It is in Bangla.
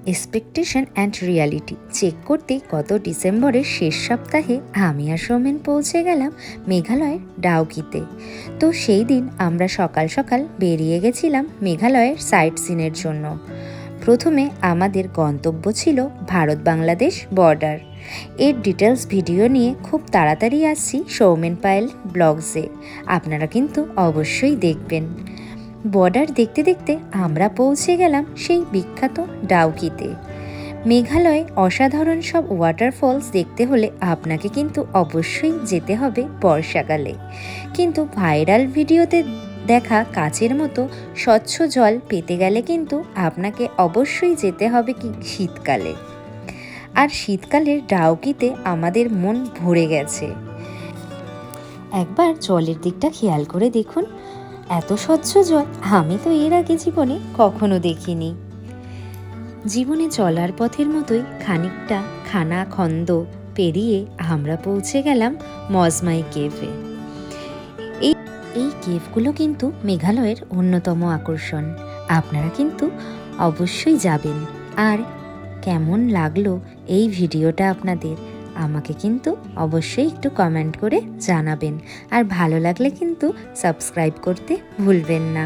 এক্সপেকটেশন অ্যান্ড রিয়ালিটি চেক করতে গত ডিসেম্বরের শেষ সপ্তাহে আমি আর সৌমেন পৌঁছে গেলাম মেঘালয়ের ডাউকিতে। তো সেই দিন আমরা সকাল সকাল বেরিয়ে গেছিলাম মেঘালয়ের সাইট সিনের জন্য। প্রথমে আমাদের গন্তব্য ছিল ভারত বাংলাদেশ বর্ডার। এর ডিটেলস ভিডিও নিয়ে খুব তাড়াতাড়ি আসছি সৌমেন পায়েল ব্লগসে, আপনারা কিন্তু অবশ্যই দেখবেন। বর্ডার দেখতে দেখতে আমরা পৌঁছে গেলাম সেই বিখ্যাত ডাউকিতে। মেঘালয়ে অসাধারণ সব ওয়াটারফলস দেখতে হলে আপনাকে কিন্তু অবশ্যই যেতে হবে বর্ষাকালে, কিন্তু ভাইরাল ভিডিওতে দেখা কাচের মতো স্বচ্ছ জল পেতে গেলে কিন্তু আপনাকে অবশ্যই যেতে হবে কি শীতকালে। আর শীতকালের ডাউকিতে আমাদের মন ভরে গেছে। একবার জলের দিকটা খেয়াল করে দেখুন, এত স্বচ্ছ জল আমি তো এর আগে জীবনে কখনো দেখিনি। জীবনে চলার পথের মতোই খানিকটা খানাখন্দ পেরিয়ে আমরা পৌঁছে গেলাম মজমাই কেভে। এই কেভগুলো কিন্তু মেঘালয়ের অন্যতম আকর্ষণ, আপনারা কিন্তু অবশ্যই যাবেন। আর কেমন লাগলো এই ভিডিওটা আপনাদের আমাকে কিন্তু অবশ্যই একটু কমেন্ট করে জানাবেন, আর ভালো লাগলে কিন্তু সাবস্ক্রাইব করতে ভুলবেন না।